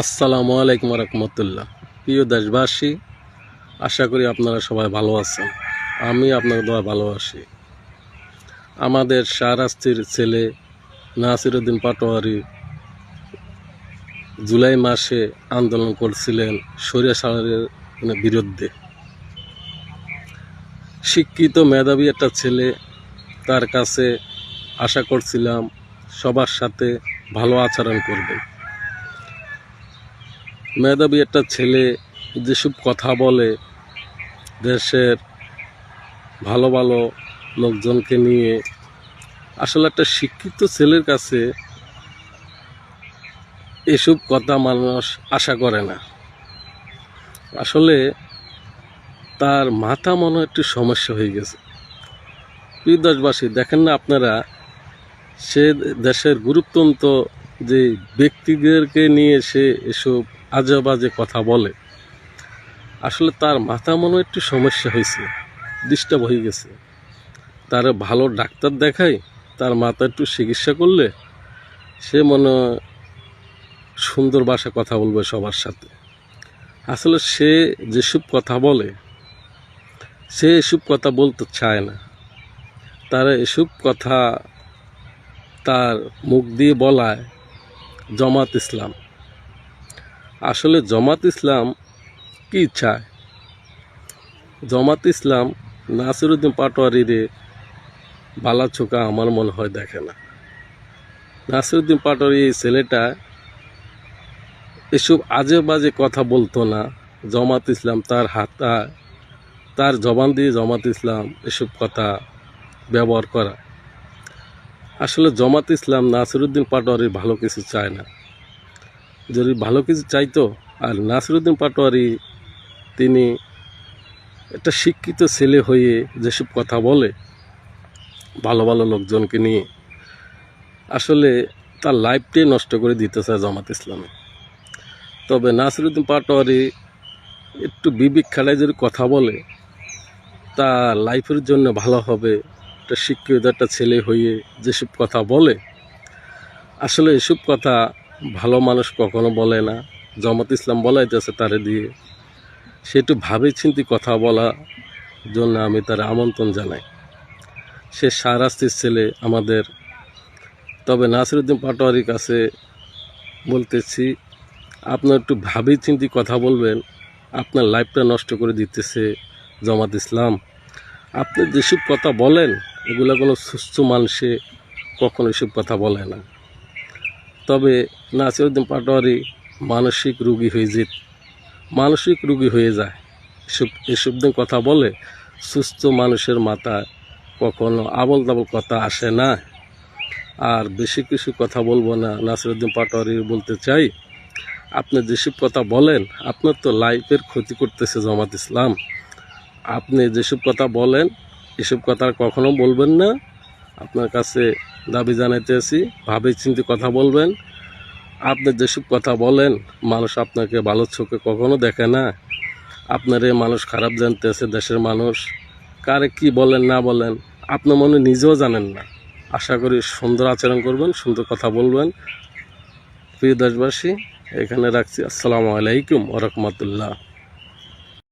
আসসালামু আলাইকুম রহমতুল্লাহ। প্রিয় দেশবাসী, আশা করি আপনারা সবাই ভালো আছেন। আমি আপনাদের দোয়া ভালো আছি। আমাদের শাহরাস্তির ছেলে নাসিরউদ্দিন পাটোয়ারি জুলাই মাসে আন্দোলন করছিলেন স্বৈরাচারের বিরুদ্ধে। শিক্ষিত মেধাবী একটা ছেলে, তার কাছে আশা করছিলাম সবার সাথে ভালো আচরণ করবে। মেধাবী একটা ছেলে যেসব কথা বলে, দেশের ভালো ভালো লোকজনকে নিয়ে, আসলে একটা শিক্ষিত ছেলের কাছে এসব কথা মানুষ আশা করে না। আসলে তার মাথা মনে হয় একটু সমস্যা হয়ে গেছে। প্রিয় দেশবাসী, দেখেন না আপনারা, সে দেশের গুরুত্বপূর্ণ যে ব্যক্তিদেরকে নিয়ে সে এসব আজে বাজে কথা বলে। আসলে তার মাথা মনে হয় একটু সমস্যা হয়েছে, ডিস্টার্ব হয়ে গেছে। তার ভালো ডাক্তার দেখাই, তার মাথা একটু চিকিৎসা করলে সে মনে সুন্দর ভাষা কথা বলবে সবার সাথে। আসলে সে যেসব কথা বলে, সে এসব কথা বলতে চায় না। তারা এসব কথা তার মুখ দিয়ে বলায় জামাত ইসলাম। আসলে জামাত ইসলাম কি চায়? জামাত ইসলাম নাসিরউদ্দিন পাটোয়ারিরে বালা চোখা আমার মনে হয় দেখে না। নাসিরউদ্দিন পাটোয়ারি এই ছেলেটা এসব আজে বাজে কথা বলতো না। জামাত ইসলাম তার জবান দিয়ে জামাত ইসলাম এসব কথা ব্যবহার করা। আসলে জামাত ইসলাম নাসিরউদ্দিন পাটোয়ারির ভালো কিছু চায় না। যদি ভালো কিছু চাইতো, আর নাসিরউদ্দিন পাটোয়ারি তিনি একটা শিক্ষিত ছেলে হয়ে যেসব কথা বলে ভালো ভালো লোকজনকে নিয়ে, আসলে তার লাইফটাই নষ্ট করে দিতে চায় জামাত ইসলামে। তবে নাসিরউদ্দিন পাটোয়ারি একটু বিবেক খেলায় যদি কথা বলে, তা লাইফের জন্য ভালো হবে। একটা শিক্ষিত একটা ছেলে হয়ে যেসব কথা বলে, আসলে এসব কথা ভালো মানুষ কখনো বলে না। জামাত ইসলাম বলাইতেছে তারে দিয়ে, সে একটু ভাবে চিন্তি কথা বলার জন্য আমি তার আমন্ত্রণ জানাই। সে শাহরাস্তির ছেলে আমাদের। তবে নাসিরউদ্দিন পাটোয়ারির কাছে বলতেছি, আপনার একটু ভাবে চিন্তি কথা বলবেন। আপনার লাইফটা নষ্ট করে দিতেছে জামাত ইসলাম। আপনি যেসব কথা বলেন, এগুলো কোনো সুস্থ মানুষে কখনো এসব কথা বলে না। তবে নাসিরউদ্দিন পাটোয়ারি মানসিক রুগী হয়ে যায়। এসব দিন কথা বলে, সুস্থ মানুষের মাথায় কখনো আবল তাবল কথা আসে না। আর বেশি কিছু কথা বলবো না। নাসিরউদ্দিন পাটোয়ারি বলতে চাই, আপনি যেসব কথা বলেন, আপনার তো লাইফের ক্ষতি করতেছে জামাত ইসলাম। আপনি যেসব কথা বলেন, এসব কথা কখনো বলবেন না। আপনার কাছে দাবি জানাইতে আছি, ভাবে চিন্তে কথা বলবেন। আপনি যেসব কথা বলেন, মানুষ আপনাকে ভালো চোখে কখনো দেখে না। আপনারে মানুষ খারাপ জানতেছে। দেশের মানুষ কারে কি বলেন না বলেন আপনি মনে নিজেও জানেন না। আশা করি সুন্দর আচরণ করবেন, সুন্দর কথা বলবেন। প্রিয় দেশবাসী, এখানে রাখছি। আসসালামু আলাইকুম ওয়া রাহমাতুল্লাহ।